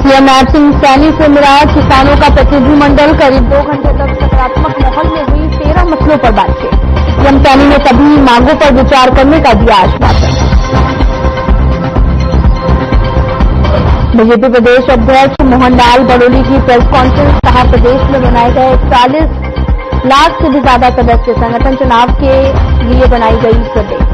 CM Nayab Singh Saini से मिला किसानों का प्रतिनिधिमंडल। करीब 2 घंटे तक सकारात्मक माहौल में हुई 13 मसलों पर बातचीत। सीएम सैनी ने सभी मांगों पर विचार करने का दिया आश्वासन। बीजेपी प्रदेश अध्यक्ष मोहनलाल बड़ोली की प्रेस कॉन्फ्रेंस। कहा, प्रदेश में बनाए गए 40 लाख से भी ज्यादा सदस्य संगठन चुनाव के लिए बनाई गई प्रदेश।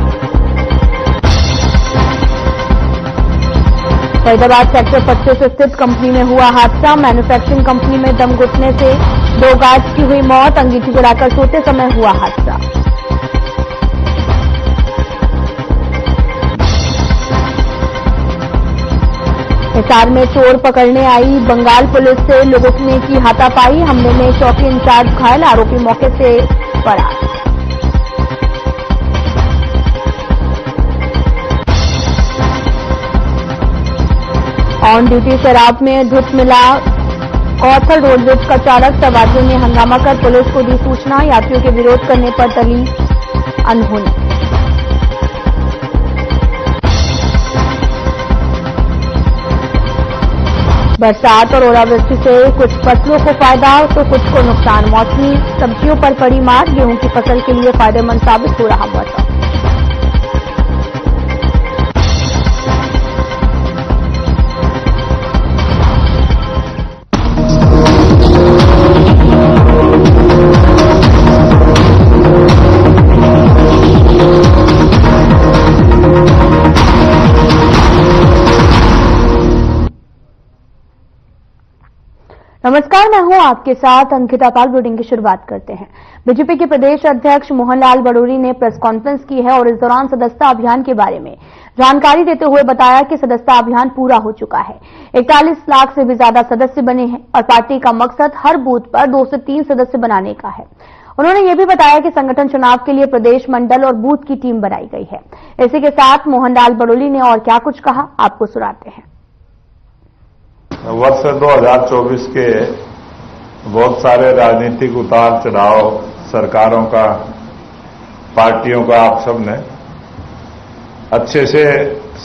फरीदाबाद सेक्टर 25 स्थित कंपनी में हुआ हादसा। मैन्युफैक्चरिंग कंपनी में दम घुटने से 2 गार्ड्स की हुई मौत। अंगीठी गिराकर सोते समय हुआ हादसा। हिसार में चोर पकड़ने आई बंगाल पुलिस से लोगों ने की हाथापाई। हमले में चौकी इंचार्ज घायल, आरोपी मौके से फरार। ऑन ड्यूटी शराब में धुत मिला कौथल रोडवेज का चालक। सवारियों ने हंगामा कर पुलिस को दी सूचना। यात्रियों के विरोध करने पर टली अनहोनी। बरसात और ओलावृष्टि से कुछ फसलों को फायदा तो कुछ को नुकसान। मौसमी सब्जियों पर पड़ी मार। गेहूं की फसल के लिए फायदेमंद साबित हो रहा मौसम। नमस्कार, मैं हूं आपके साथ अंकिता पाल। बुलेटिन की शुरुआत करते हैं। बीजेपी के प्रदेश अध्यक्ष मोहनलाल बड़ोली ने प्रेस कॉन्फ्रेंस की है और इस दौरान सदस्यता अभियान के बारे में जानकारी देते हुए बताया कि सदस्यता अभियान पूरा हो चुका है। 41 लाख से भी ज्यादा सदस्य बने हैं और पार्टी का मकसद हर बूथ पर 2 से 3 सदस्य बनाने का है। उन्होंने ये भी बताया कि संगठन चुनाव के लिए प्रदेश, मंडल और बूथ की टीम बनाई गई है। इसी के साथ मोहनलाल बड़ोली ने और क्या कुछ कहा, आपको सुनाते हैं। वर्ष 2024 के बहुत सारे राजनीतिक उतार चढ़ाव, सरकारों का, पार्टियों का आप सब ने अच्छे से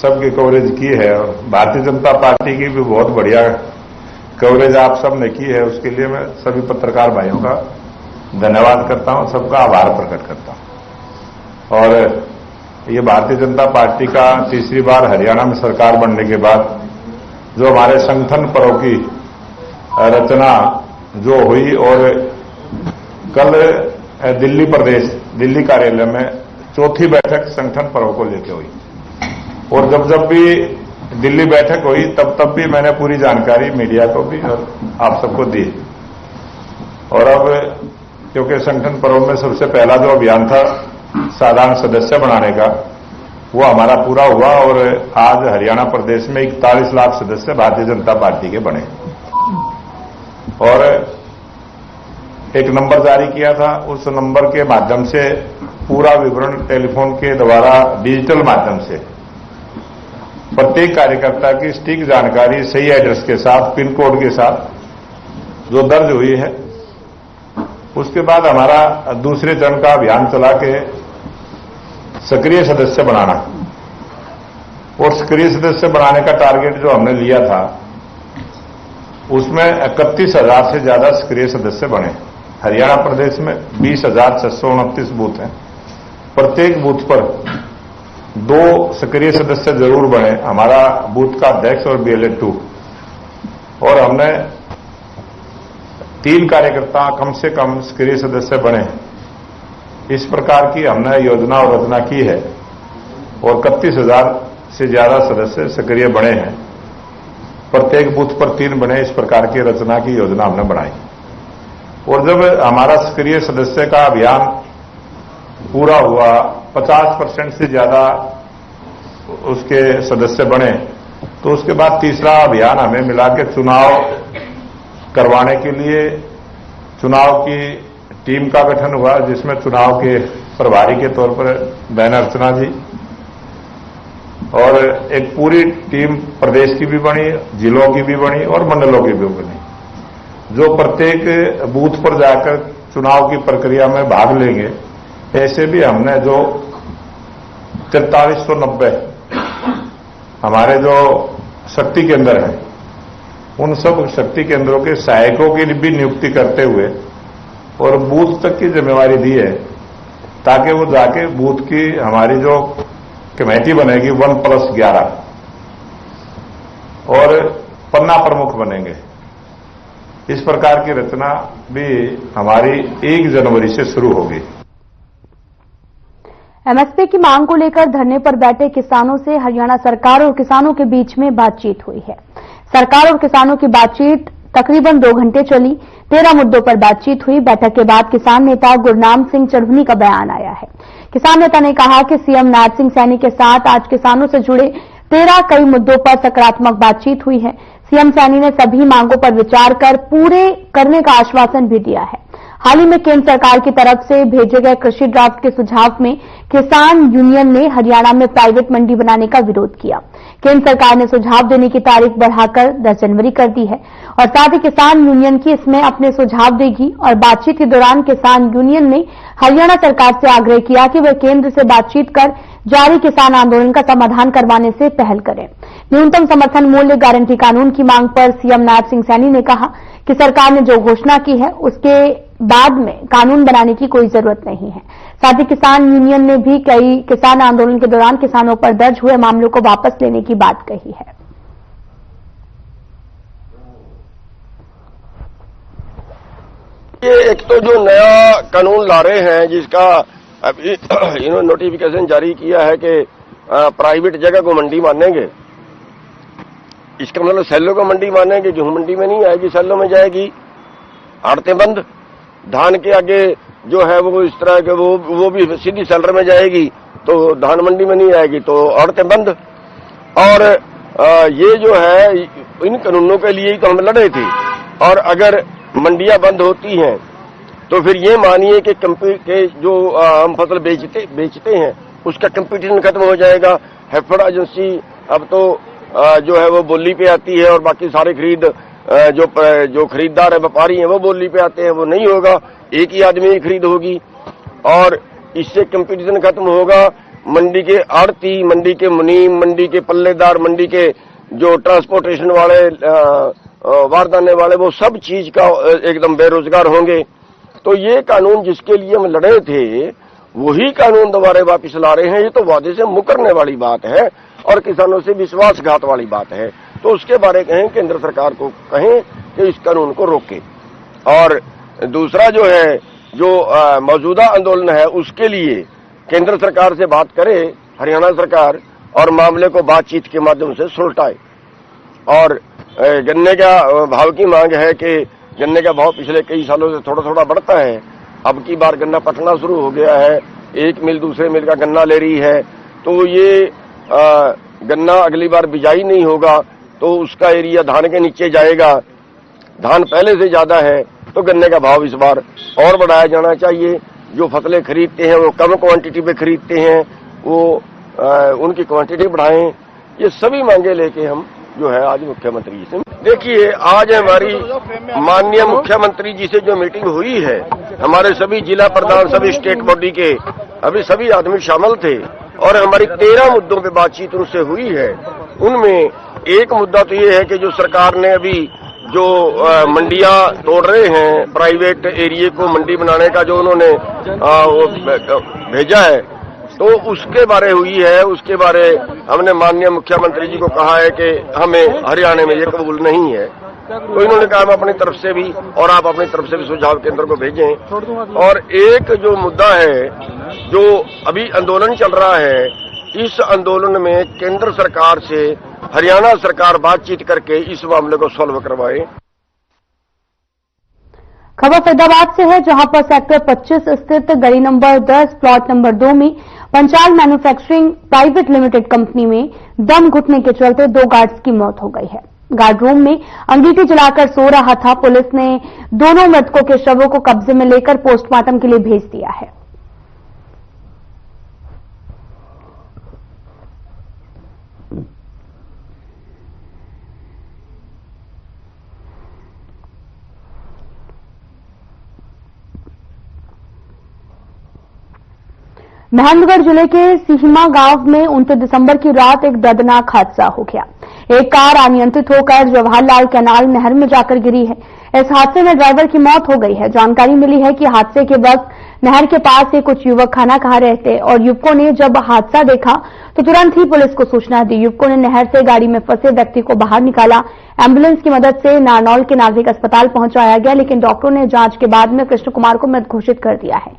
सबकी कवरेज की है और भारतीय जनता पार्टी की भी बहुत बढ़िया कवरेज आप सब ने की है। उसके लिए मैं सभी पत्रकार भाइयों का धन्यवाद करता हूं, सबका आभार प्रकट करता हूं। और ये भारतीय जनता पार्टी का तीसरी बार हरियाणा में सरकार बनने के बाद जो हमारे संगठन पर्व की रचना जो हुई और कल दिल्ली कार्यालय में 4थी बैठक संगठन पर्व को लेकर हुई और जब भी दिल्ली बैठक हुई तब भी मैंने पूरी जानकारी मीडिया को भी और आप सबको दी। और अब क्योंकि संगठन पर्व में सबसे पहला जो अभियान था साधारण सदस्य बनाने का, वो हमारा पूरा हुआ और आज हरियाणा प्रदेश में 41 लाख सदस्य भारतीय जनता पार्टी के बने और एक नंबर जारी किया था। उस नंबर के माध्यम से पूरा विवरण टेलीफोन के द्वारा डिजिटल माध्यम से प्रत्येक कार्यकर्ता की सटीक जानकारी सही एड्रेस के साथ, पिन कोड के साथ जो दर्ज हुई है। उसके बाद हमारा दूसरे चरण का अभियान चला के सक्रिय सदस्य बनाना और सक्रिय सदस्य बनाने का टारगेट जो हमने लिया था उसमें 31,000 से ज्यादा सक्रिय सदस्य बने। हरियाणा प्रदेश में 20,629 बूथ हैं। प्रत्येक बूथ पर 2 सक्रिय सदस्य जरूर बने, हमारा बूथ का अध्यक्ष और BLA-2। और हमने 3 कार्यकर्ता कम से कम सक्रिय सदस्य बने। इस प्रकार की हमने योजना और रचना की है और 31,000 से ज्यादा सदस्य सक्रिय बने हैं। प्रत्येक बूथ पर 3 बने, इस प्रकार की रचना की योजना हमने बनाई। और जब हमारा सक्रिय सदस्य का अभियान पूरा हुआ, 50% से ज्यादा उसके सदस्य बने, तो उसके बाद तीसरा अभियान हमें मिला के चुनाव करवाने के लिए चुनाव की टीम का गठन हुआ, जिसमें चुनाव के प्रभारी के तौर पर बहन अर्चना जी और एक पूरी टीम प्रदेश की भी बनी, जिलों की भी बनी और मंडलों की भी बनी, जो प्रत्येक बूथ पर जाकर चुनाव की प्रक्रिया में भाग लेंगे। ऐसे भी हमने जो 4390 हमारे जो शक्ति केंद्र हैं उन सब शक्ति केंद्रों के सहायकों की भी नियुक्ति करते हुए और बूथ तक की जिम्मेवारी दी है, ताकि वो जाके बूथ की हमारी जो कमेटी बनेगी 1+11 और पन्ना प्रमुख बनेंगे। इस प्रकार की रचना भी हमारी 1 जनवरी से शुरू होगी। एमएसपी की मांग को लेकर धरने पर बैठे किसानों से हरियाणा सरकार और किसानों के बीच में बातचीत हुई है। सरकार और किसानों की बातचीत तकरीबन 2 घंटे चली। 13 मुद्दों पर बातचीत हुई। बैठक के बाद किसान नेता गुरनाम सिंह चढ़नी का बयान आया है। किसान नेता ने कहा कि सीएम नायब सिंह सैनी के साथ आज किसानों से जुड़े 13 कई मुद्दों पर सकारात्मक बातचीत हुई है। सीएम सैनी ने सभी मांगों पर विचार कर पूरे करने का आश्वासन भी दिया है। हाल ही में केंद्र सरकार की तरफ से भेजे गए कृषि ड्राफ्ट के सुझाव में किसान यूनियन ने हरियाणा में प्राइवेट मंडी बनाने का विरोध किया। केंद्र सरकार ने सुझाव देने की तारीख बढ़ाकर 10 जनवरी कर दी है और साथ ही किसान यूनियन की इसमें अपने सुझाव देगी। और बातचीत के दौरान किसान यूनियन ने हरियाणा सरकार से आग्रह किया कि वह केंद्र से बातचीत कर जारी किसान आंदोलन का समाधान करवाने से पहल करें। न्यूनतम समर्थन मूल्य गारंटी कानून की मांग पर सीएम नायब सिंह सैनी ने कहा कि सरकार ने जो घोषणा की है उसके बाद में कानून बनाने की कोई जरूरत नहीं है। साथ ही किसान यूनियन ने भी कई किसान आंदोलन के दौरान किसानों पर दर्ज हुए मामलों को वापस लेने की बात कही है। ये एक तो जो नया कानून ला रहे हैं, जिसका अभी इन्होंने नोटिफिकेशन जारी किया है कि प्राइवेट जगह को मंडी मानेंगे। इसका मतलब सेलों को मंडी मानेंगे, गेहूं मंडी में नहीं आएगी, सेलों में जाएगी। आड़तें बंद, धान के आगे जो है वो इस तरह के वो भी सीधी सेलर में जाएगी, तो धान मंडी में नहीं आएगी, तो आड़तें बंद। और ये जो है इन कानूनों के लिए ही तो हम लड़े थे। और अगर मंडियां बंद होती हैं तो फिर ये मानिए कि जो हम फसल बेचते हैं उसका कंपटीशन खत्म हो जाएगा। हेफेड एजेंसी अब तो जो है वो बोली पे आती है और बाकी सारे खरीद जो खरीदार है, व्यापारी हैं, वो बोली पे आते हैं। वो नहीं होगा, एक ही आदमी की खरीद होगी और इससे कंपटीशन खत्म होगा। मंडी के आड़ती, मंडी के मुनीम, मंडी के पल्लेदार, मंडी के जो ट्रांसपोर्टेशन वाले, वारदाने वाले, वो सब चीज का एकदम बेरोजगार होंगे। तो ये कानून जिसके लिए हम लड़े थे वही कानून दोबारा वापिस ला रहे हैं। ये तो वादे से मुकरने वाली बात है और किसानों से विश्वासघात वाली बात है। तो उसके बारे कहें, केंद्र सरकार को कहें कि इस कानून को रोके। और दूसरा जो है, जो मौजूदा आंदोलन है उसके लिए केंद्र सरकार से बात करे हरियाणा सरकार और मामले को बातचीत के माध्यम से सुलटाए। और गन्ने का भाव की मांग है कि गन्ने का भाव पिछले कई सालों से थोड़ा थोड़ा बढ़ता है। अब की बार गन्ना पटना शुरू हो गया है, एक मिल दूसरे मिल का गन्ना ले रही है, तो ये गन्ना अगली बार बिजाई नहीं होगा तो उसका एरिया धान के नीचे जाएगा। धान पहले से ज्यादा है तो गन्ने का भाव इस बार और बढ़ाया जाना चाहिए। जो फसलें खरीदते हैं वो कम क्वांटिटी पे खरीदते हैं, वो उनकी क्वांटिटी बढ़ाएं। ये सभी मांगे लेके हम जो है आज मुख्यमंत्री जी से, देखिए आज हमारी माननीय मुख्यमंत्री जी से जो मीटिंग हुई है, हमारे सभी जिला प्रधान, सभी स्टेट बॉडी के अभी सभी आदमी शामिल थे और हमारी 13 मुद्दों पे बातचीत उनसे हुई है। उनमें एक मुद्दा तो ये है कि जो सरकार ने अभी जो मंडियां तोड़ रहे हैं, प्राइवेट एरिया को मंडी बनाने का जो उन्होंने वो भेजा है, तो उसके बारे हुई है। उसके बारे हमने माननीय मुख्यमंत्री जी को कहा है कि हमें हरियाणा में ये कबूल नहीं है। तो इन्होंने कहा हम अपनी तरफ से भी और आप अपनी तरफ से भी सुझाव केंद्र को भेजें। और एक जो मुद्दा है, जो अभी आंदोलन चल रहा है, इस आंदोलन में केंद्र सरकार से हरियाणा सरकार बातचीत करके इस मामले को सॉल्व करवाए। खबर फरीदाबाद से है, जहां पर सेक्टर 25 स्थित गली नंबर 10 प्लॉट नंबर 2 में Panchal manufacturing private limited company में दम घुटने के चलते 2 गार्ड्स की मौत हो गई है। गार्ड रूम में अंगीठी जलाकर सो रहा था। पुलिस ने दोनों मृतकों के शवों को कब्जे में लेकर पोस्टमार्टम के लिए भेज दिया है। महेंद्रगढ़ जिले के सिहिमा गांव में 29 दिसंबर की रात एक दर्दनाक हादसा हो गया। एक कार अनियंत्रित होकर जवाहरलाल कैनाल नहर में जाकर गिरी है। इस हादसे में ड्राइवर की मौत हो गई है। जानकारी मिली है कि हादसे के वक्त नहर के पास से कुछ युवक खाना खा रहे थे और युवकों ने जब हादसा देखा तो तुरंत ही पुलिस को सूचना दी। युवकों ने नहर से गाड़ी में फंसे व्यक्ति को बाहर निकाला। एम्बुलेंस की मदद से नारनौल के नागरिक अस्पताल पहुंचाया गया, लेकिन डॉक्टरों ने जांच के बाद में कृष्ण कुमार को मृत घोषित कर दिया है।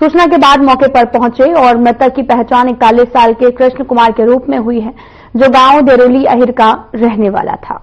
सूचना के बाद मौके पर पहुंचे और मृतक की पहचान 41 साल के कृष्ण कुमार के रूप में हुई है, जो गांव देरोली अहिर का रहने वाला था।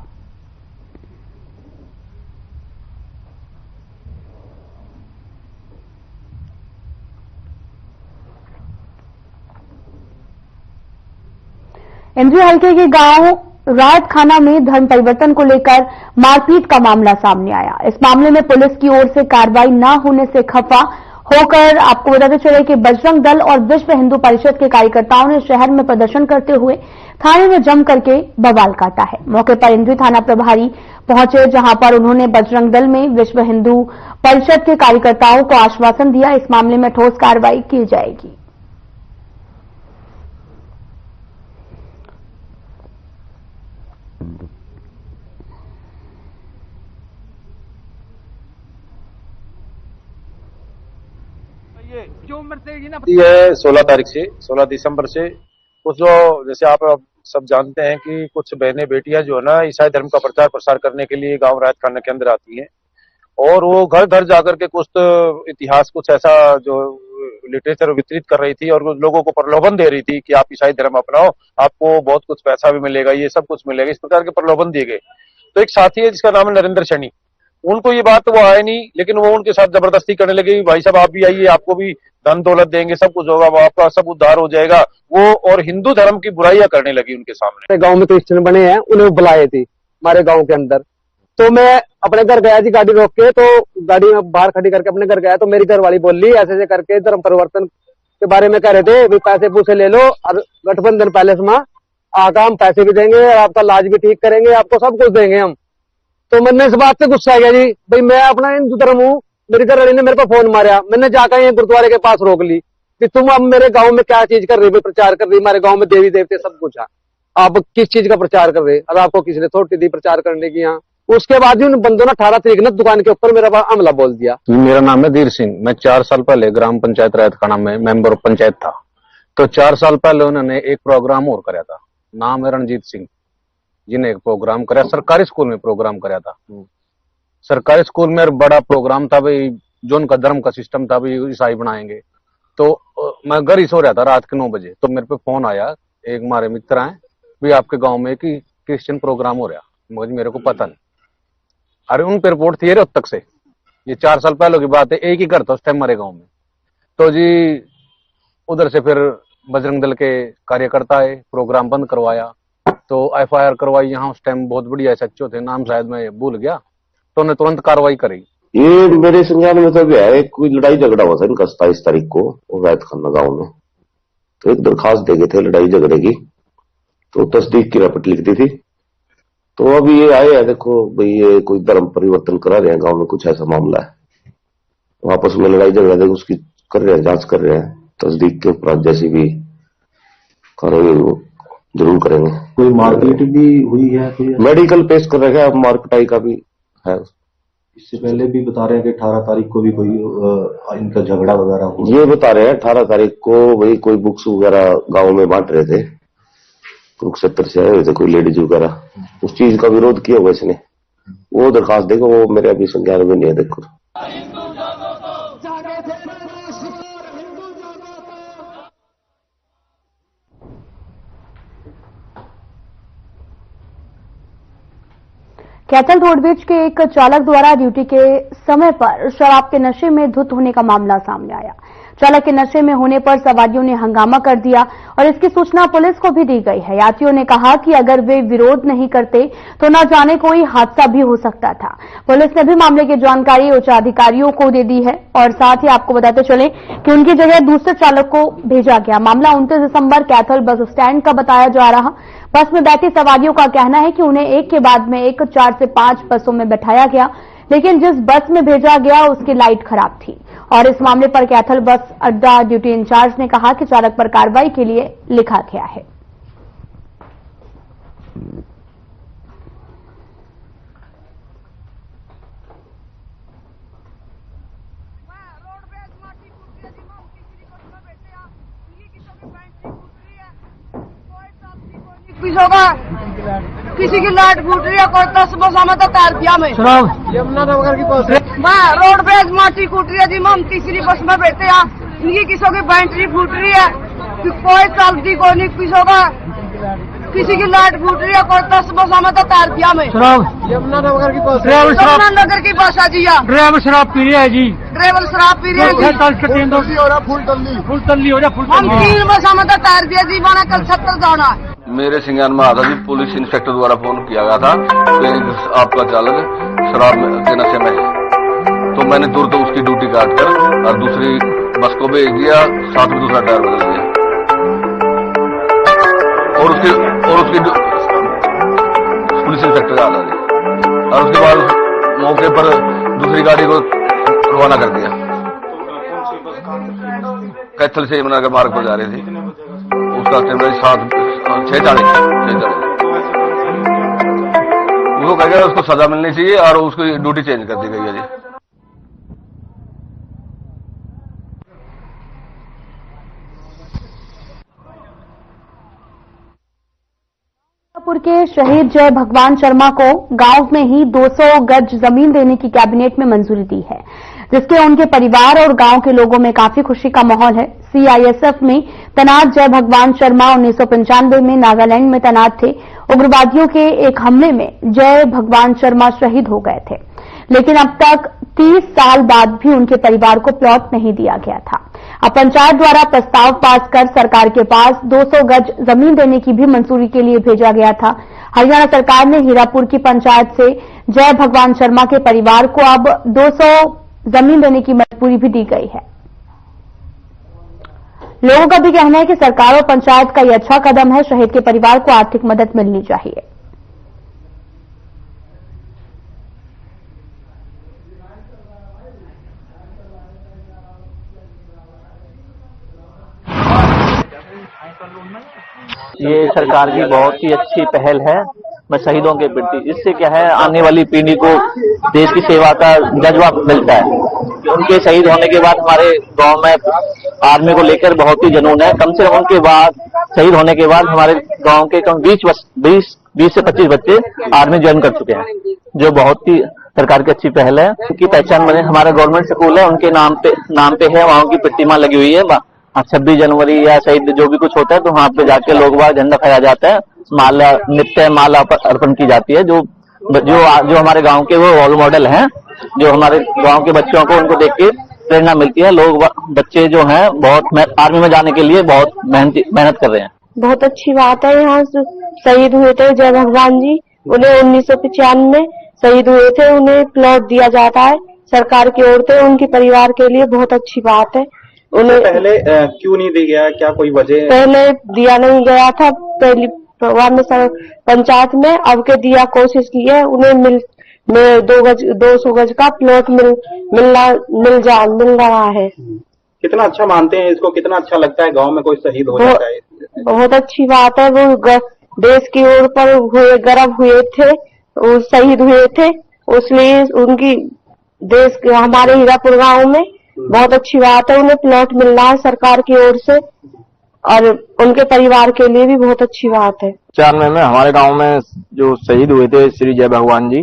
इंद्री हल्के के गांव रायत खाना में धर्म परिवर्तन को लेकर मारपीट का मामला सामने आया। इस मामले में पुलिस की ओर से कार्रवाई न होने से खफा होकर आपको बताते चले कि बजरंग दल और विश्व हिंदू परिषद के कार्यकर्ताओं ने शहर में प्रदर्शन करते हुए थाने में जम करके बवाल काटा है। मौके पर इंद्री थाना प्रभारी पहुंचे, जहां पर उन्होंने बजरंग दल में विश्व हिंदू परिषद के कार्यकर्ताओं को आश्वासन दिया, इस मामले में ठोस कार्रवाई की जाएगी। ये 16 तारीख से 16 दिसंबर से कुछ जो जैसे आप सब जानते हैं कि कुछ बहनें बेटियां जो है ना ईसाई धर्म का प्रचार प्रसार करने के लिए गांव रायत खाना के अंदर आती हैं और वो घर घर जाकर के कुछ इतिहास कुछ ऐसा जो लिटरेचर वितरित कर रही थी और लोगों को प्रलोभन दे रही थी कि आप ईसाई धर्म अपनाओ, आपको बहुत कुछ पैसा भी मिलेगा, ये सब कुछ मिलेगा, इस प्रकार के प्रलोभन दिए गए। तो एक साथी है जिसका नाम है नरेंद्र सैनी, उनको ये बात वो आए नहीं, लेकिन वो उनके साथ जबरदस्ती करने लगे, भाई साहब आप भी आइए, आपको भी धन दौलत देंगे, सब कुछ होगा, आपका सब उद्धार हो जाएगा। वो और हिंदू धर्म की बुराइयां करने लगी उनके सामने। गांव में क्रिश्चियन बने हैं, उन्हें बुलाए थे हमारे गांव के अंदर। तो मैं अपने घर गया थी गाड़ी रोक के, तो गाड़ी में बाहर खड़ी करके अपने घर गया तो मेरी घरवाली बोली ऐसे ऐसे करके धर्म परिवर्तन के बारे में कह रहे थे, भी पैसे पूसे ले लो और गठबंधन पैलेस में आका हम पैसे भी देंगे और आपका इलाज भी ठीक करेंगे, आपको सब कुछ देंगे हम। तो मैंने इस बात से गुस्सा गया जी, भाई मैं अपना हिंदू धर्म हूँ। मेरी घरवाली ने मेरे पर फोन मारा, मैंने जाकर ये गुरुद्वारे के पास रोक ली कि तुम अब मेरे गांव में क्या चीज कर रही, प्रचार कर रही, हमारे गांव में देवी देवते सब कुछ है, आप किस चीज का प्रचार कर रहे, अब आपको किसी ने अथॉरिटी दी प्रचार करने की यहाँ। उसके बाद भी उन बंदों ने 18 तारीख ने दुकान के ऊपर मेरा हमला बोल दिया। मेरा नाम है धीर सिंह, मैं 4 साल पहले ग्राम पंचायत रायत खाना में मेंबर ऑफ पंचायत था। तो 4 साल पहले उन्होंने एक प्रोग्राम और कराया था, नाम है रणजीत सिंह, जिन्हें एक प्रोग्राम कराया, सरकारी स्कूल में प्रोग्राम कराया था। सरकारी स्कूल में बड़ा प्रोग्राम था भाई, जो उनका धर्म का सिस्टम था भाई ईसाई बनाएंगे। तो मैं घर ही सो रहा था रात के 9 बजे, तो मेरे पे फोन आया, एक हमारे मित्र आए भाई आपके गांव में कि क्रिश्चियन प्रोग्राम हो रहा, मुझे मेरे को पता नहीं। अरे उन पे रिपोर्ट थी रोहतक से, ये 4 साल पहले की बात है, एक ही घर था उस टाइम हमारे गाँव में। तो जी उधर से फिर बजरंग दल के कार्यकर्ता आए, प्रोग्राम बंद करवाया, तो FIR करवाई। यहाँ उस टाइम बहुत बढ़िया SHO थे, नाम शायद मैं भूल गया, तो उन्हें तुरंत कार्रवाई करी। ये मेरे संज्ञान में तो है, कोई लड़ाई झगड़ा हुआ था इनका 27 तारीख को रायत खाना गांव में। तो एक दरखास्त दे गए थे लड़ाई झगड़े की, तो तस्दीक की रिपोर्ट लिख दी थी। तो अभी ये आए हैं, देखो भाई ये कोई धर्म परिवर्तन करा रहे हैं गांव में, कुछ ऐसा मामला है, आपस में लड़ाई झगड़ा देखो उसकी कर रहे हैं, जांच कर रहे हैं, तस्दीक के उपरांत जैसी भी कार्रवाई वो जरूर करेंगे। कोई मारपीट भी हुई है? मेडिकल पेश कर रहे हैं, अब मारपिटाई का भी है। इससे पहले भी बता रहे हैं कि 18 तारीख को भी कोई इनका झगड़ा वगैरह हुआ। ये बता रहे हैं 18 तारीख को भाई कोई बुक्स वगैरह गांव में बांट रहे थे, कुरुक्षेत्र से आए हुए थे कोई लेडीज वगैरह, उस चीज का विरोध किया हुआ इसने। वो दरखास्त देखो, वो मेरे अभी संज्ञान में नहीं है। देखो कैथल रोडवेज के एक चालक द्वारा ड्यूटी के समय पर शराब के नशे में धुत होने का मामला सामने आया। चालक के नशे में होने पर सवारियों ने हंगामा कर दिया और इसकी सूचना पुलिस को भी दी गई है। यात्रियों ने कहा कि अगर वे विरोध नहीं करते तो न जाने कोई हादसा भी हो सकता था। पुलिस ने भी मामले की जानकारी उच्च अधिकारियों को दे दी है और साथ ही आपको बताते चले कि उनकी जगह दूसरे चालक को भेजा गया। मामला 29 दिसंबर कैथल बस स्टैंड का बताया जा रहा। बस में बैठी सवारियों का कहना है कि उन्हें एक के बाद में एक 4 से 5 बसों में बैठाया गया, लेकिन जिस बस में भेजा गया उसकी लाइट खराब थी। और इस मामले पर कैथल बस अड्डा ड्यूटी इंचार्ज ने कहा कि चालक पर कार्रवाई के लिए लिखा गया है। किसी का किसी की लाइट फूट रही है, कोई 10 बसा में तो तार दिया में यमुनानगर की बस मैं रोड पे माटी कूट रही है जी। हम तीसरी बस में बैठे हैं, इनकी किसी की बैटरी फूट रही है, कोई चलती कोई नहीं, किसी की लाइट फूट रही है, कोई 10 बसा में तो तार दिया में यमुनानगर की बस यमुनानगर की बस है जी। ड्राइवर शराब पी रहा है जी, ड्राइवर शराब पी रहे हैं जी। फुल तल्ली हो रहा हम 3 बसा में तो तार दिया जी, बना कल 70 जाना है। मेरे संज्ञान में आता जी, पुलिस इंस्पेक्टर द्वारा फोन किया गया था कि आपका चालक शराब के नशे में है, तो मैंने तुरंत उसकी ड्यूटी काट कर और दूसरी बस को भेज दिया, साथ में दूसरा टायर बदल दिया और उसकी पुलिस इंस्पेक्टर आता जी, और उसके बाद मौके पर दूसरी गाड़ी को रवाना कर दिया। कैथल से यमुनानगर मार्ग पर जा रही थी, उसका स्टैंड 6:40 उसको कह गया उसको सजा मिलनी चाहिए और उसकी ड्यूटी चेंज कर दी गई है जी। शाहपुर के शहीद जय भगवान शर्मा को गांव में ही 200 गज जमीन देने की कैबिनेट में मंजूरी दी है, जिसके उनके परिवार और गांव के लोगों में काफी खुशी का माहौल है। सीआईएसएफ में तैनात जय भगवान शर्मा 1995 में नागालैंड में तैनात थे। उग्रवादियों के एक हमले में जय भगवान शर्मा शहीद हो गए थे, लेकिन अब तक 30 साल बाद भी उनके परिवार को प्लॉट नहीं दिया गया था। अब पंचायत द्वारा प्रस्ताव पास कर सरकार के पास 200 गज जमीन देने की भी मंजूरी के लिए भेजा गया था। हरियाणा सरकार ने हीरापुर की पंचायत से जय भगवान शर्मा के परिवार को अब 200 जमीन देने की मंजूरी भी दी गई है। लोगों का भी कहना है कि सरकार और पंचायत का यह अच्छा कदम है। शहीद के परिवार को आर्थिक मदद मिलनी चाहिए। ये सरकार की बहुत ही अच्छी पहल है मैं शहीदों के प्रति। इससे क्या है, आने वाली पीढ़ी को देश की सेवा का जज्बा मिलता है। उनके शहीद होने के बाद हमारे गांव में आर्मी को लेकर बहुत ही जुनून है। कम से कम उनके बाद शहीद होने के बाद हमारे गांव के कम 20 से 25 बच्चे आर्मी ज्वाइन कर चुके हैं, जो बहुत ही सरकार की अच्छी पहल है। उनकी पहचान बने, हमारा गवर्नमेंट स्कूल है, उनके नाम पे है, वहाँ की प्रतिमा लगी हुई है। 26 जनवरी या शहीद जो भी कुछ होता है तो वहाँ पे जाके लोग वहाँ झंडा फहराया जाता है, माला नित्य माला अर्पण की जाती है। जो हमारे गांव के वो रोल मॉडल हैं, जो हमारे गांव के बच्चों को उनको देख के प्रेरणा मिलती है। लोग बच्चे जो हैं बहुत आर्मी में जाने के लिए बहुत मेहनत कर रहे हैं। बहुत अच्छी बात है। यहाँ शहीद हुए थे जय भगवान जी, उन्हें 1995 में शहीद हुए थे, उन्हें प्लॉट दिया जाता है सरकार की ओर से। उनके परिवार के लिए बहुत अच्छी बात है। उन्हें पहले क्यों नहीं दिया गया, क्या कोई वजह? पहले दिया नहीं गया था, पहली पंचायत में, अब के दिया कोशिश की है। उन्हें 200 गज का प्लॉट मिल रहा है। कितना अच्छा मानते हैं इसको, कितना अच्छा लगता है गांव में कोई शहीद हो जाता है? बहुत अच्छी बात है। वो देश की ओर पर हुए गर्व हुए थे, वो शहीद हुए थे, उसलिए उनकी देश हमारे हीरापुर गांव में बहुत अच्छी बात है। उन्हें प्लॉट मिल रहा है सरकार की ओर से, और उनके परिवार के लिए भी बहुत अच्छी बात है। 94 में हमारे गांव में जो शहीद हुए थे श्री जय भगवान जी,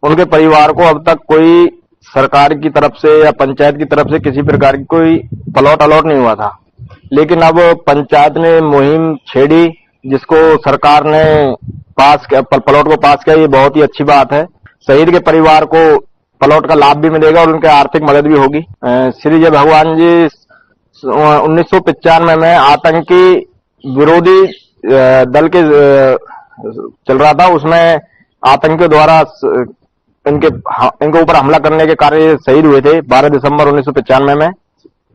उनके परिवार को अब तक कोई सरकार की तरफ से या पंचायत की तरफ से किसी प्रकार की कोई प्लॉट अलॉट नहीं हुआ था। लेकिन अब पंचायत ने मुहिम छेड़ी, जिसको सरकार ने पास किया, प्लॉट को पास किया। ये बहुत ही अच्छी बात है। शहीद के परिवार को प्लॉट का लाभ भी मिलेगा और उनके आर्थिक मदद भी होगी। श्री जय भगवान जी 1995 में आतंकी विरोधी दल के चल रहा था, उसमें आतंकियों द्वारा इनके ऊपर हमला करने के कारण शहीद हुए थे 12 दिसंबर 1995 में,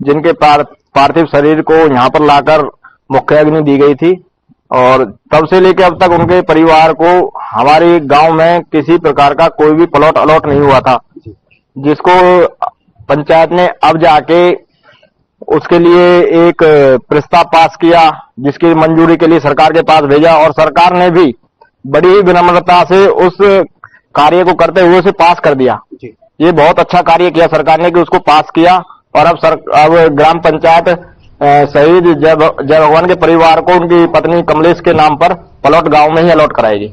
जिनके पार्थिव शरीर को यहाँ पर लाकर मुख्य अग्नि दी गई थी। और तब से लेकर अब तक उनके परिवार को हमारे गांव में किसी प्रकार का कोई भी प्लॉट अलॉट नहीं हुआ था, जिसको पंचायत ने अब जाके उसके लिए एक प्रस्ताव पास किया, जिसकी मंजूरी के लिए सरकार के पास भेजा, और सरकार ने भी बड़ी ही विनम्रता से उस कार्य को करते हुए उसे पास कर दिया। ये बहुत अच्छा कार्य किया सरकार ने कि उसको पास किया। और अब ग्राम पंचायत शहीद जय भगवान के परिवार को उनकी पत्नी कमलेश के नाम पर प्लॉट गांव में ही अलॉट कराएगी।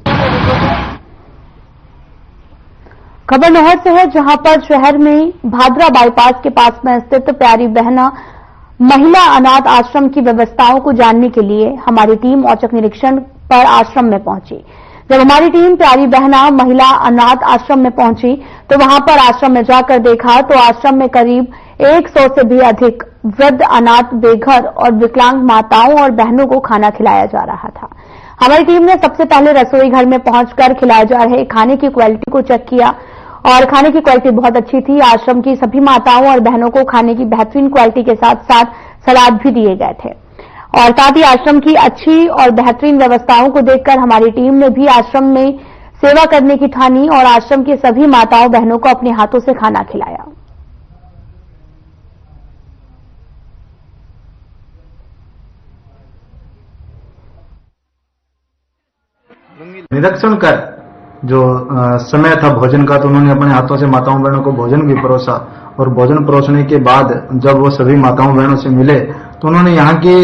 खबर नौहर से है, जहां पर शहर में भादरा बाईपास के पास में स्थित प्यारी बहना महिला अनाथ आश्रम की व्यवस्थाओं को जानने के लिए हमारी टीम औचक निरीक्षण पर आश्रम में पहुंची। जब हमारी टीम प्यारी बहना महिला अनाथ आश्रम में पहुंची तो वहां पर आश्रम में जाकर देखा तो आश्रम में करीब 100 से भी अधिक वृद्ध अनाथ बेघर और विकलांग माताओं और बहनों को खाना खिलाया जा रहा था। हमारी टीम ने सबसे पहले रसोई घर में पहुंचकर खिलाए जा रहे खाने की क्वालिटी को चेक किया और खाने की क्वालिटी बहुत अच्छी थी। आश्रम की सभी माताओं और बहनों को खाने की बेहतरीन क्वालिटी के साथ साथ सलाद भी दिए गए थे और साथ ही आश्रम की अच्छी और बेहतरीन व्यवस्थाओं को देखकर हमारी टीम ने भी आश्रम में सेवा करने की ठानी और आश्रम की सभी माताओं बहनों को अपने हाथों से खाना खिलाया। निरीक्षण कर जो समय था भोजन का, तो उन्होंने अपने हाथों से माताओं बहनों को भोजन भी परोसा और भोजन परोसने के बाद जब वो सभी माताओं बहनों से मिले तो उन्होंने यहाँ की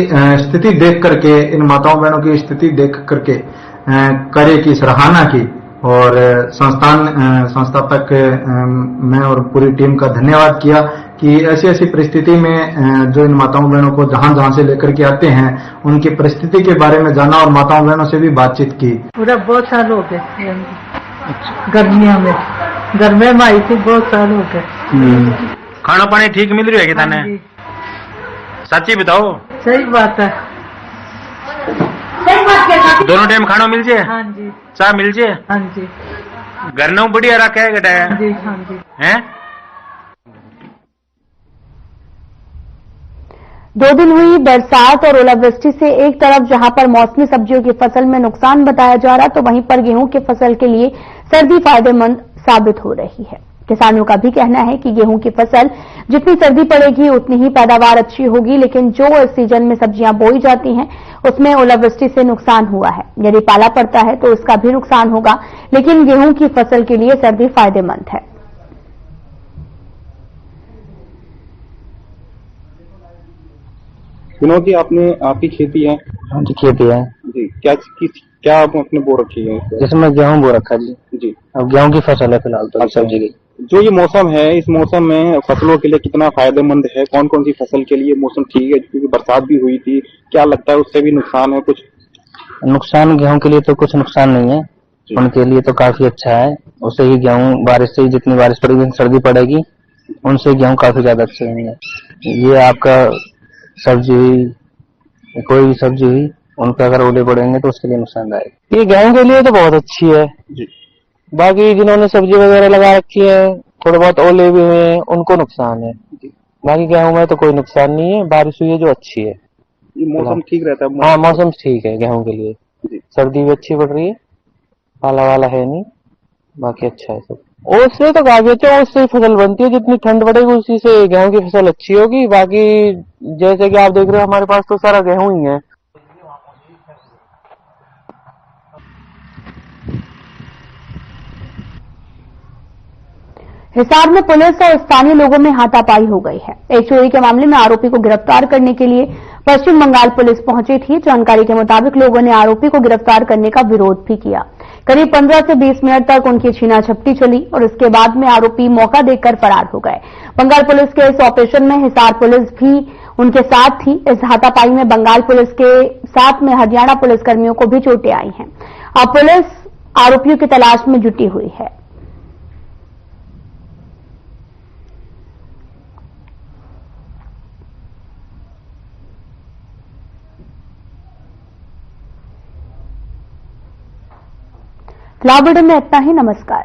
स्थिति देख करके, इन माताओं बहनों की स्थिति देख करके कार्य की सराहना की और संस्थापक मैं और पूरी टीम का धन्यवाद किया कि ऐसी ऐसी परिस्थिति में जो इन माताओं बहनों को जहां जहां से लेकर के आते हैं उनकी परिस्थिति के बारे में जाना और माताओं बहनों से भी बातचीत की। पूरा बहुत साल हो गए गर्मियों में, घर में आई थी, बहुत साल हो गए। खाना पानी ठीक मिल रही है कि थाने? सच्ची बताओ। सही बात है। दोनों टाइम खाना मिल जाए? हाँ जी। चाह मिल जाए? हाँ जी। घर न बढ़िया रखा है गटा जी? हाँ जी। हैं? 2 दिन हुई बरसात और ओलावृष्टि से एक तरफ जहां पर मौसमी सब्जियों की फसल में नुकसान बताया जा रहा, तो वहीं पर गेहूं की फसल के लिए सर्दी फायदेमंद साबित हो रही है। किसानों का भी कहना है कि गेहूं की फसल जितनी सर्दी पड़ेगी उतनी ही पैदावार अच्छी होगी, लेकिन जो इस सीजन में सब्जियां बोई जाती हैं उसमें ओलावृष्टि से नुकसान हुआ है। यदि पाला पड़ता है तो उसका भी नुकसान होगा, लेकिन गेहूं की फसल के लिए सर्दी फायदेमंद है। विनोद जी, आपकी खेती है? हाँ जी, खेती है जी। क्या आपने बो रखी है? जिसमें गेहूं बो रखा है जी। अब गेहूं की फसल है फिलहाल तो सब्जी की। जो ये मौसम है, इस मौसम में फसलों के लिए कितना फायदेमंद है? कौन कौन सी फसल के लिए मौसम ठीक है? क्योंकि बरसात भी हुई थी, क्या लगता है उससे भी नुकसान है कुछ? नुकसान गेहूं के लिए तो कुछ नुकसान नहीं है, उनके लिए तो काफी अच्छा है। उससे ही गेहूं, बारिश से जितनी बारिश पड़ेगी सर्दी पड़ेगी, उनसे गेहूं काफी ज्यादा अच्छे होंगे। ये आपका सब्जी हुई, कोई भी सब्जी हुई, उनका अगर ओले पड़ेंगे तो उसके लिए नुकसानदायक। ये गेहूं के लिए तो बहुत अच्छी है जी। बाकी जिन्होंने सब्जी वगैरह लगा रखी है, थोड़े बहुत ओले भी हुए हैं, उनको नुकसान है। बाकी गेहूं में तो कोई नुकसान नहीं है, बारिश हुई है जो अच्छी है। ये मौसम ठीक रहता है? हाँ, मौसम ठीक है गेहूं के लिए। सर्दी भी अच्छी पड़ रही है, पाला वाला है नहीं, बाकी अच्छा है सब। उससे तो काफी अच्छा, उससे फसल बनती है। जितनी ठंड पड़ेगी उसी से गेहूं की फसल अच्छी होगी। बाकी जैसे कि आप देख रहे हो हमारे पास तो सारा गेहूं ही है। हिसार में पुलिस और स्थानीय लोगों में हाथापाई हो गई है। एक चोरी के मामले में आरोपी को गिरफ्तार करने के लिए पश्चिम बंगाल पुलिस पहुंची थी। जानकारी के मुताबिक लोगों ने आरोपी को गिरफ्तार करने का विरोध भी किया। करीब 15 से 20 मिनट तक उनकी छीना झपटी चली और इसके बाद में आरोपी मौका देखकर फरार हो गए। बंगाल पुलिस के इस ऑपरेशन में हिसार पुलिस भी उनके साथ थी। इस हाथापाई में बंगाल पुलिस के साथ में हरियाणा पुलिसकर्मियों को भी चोटें आई हैं। अब पुलिस आरोपियों की तलाश में जुटी हुई है। फिलहाल बुलेटिन में इतना ही। नमस्कार।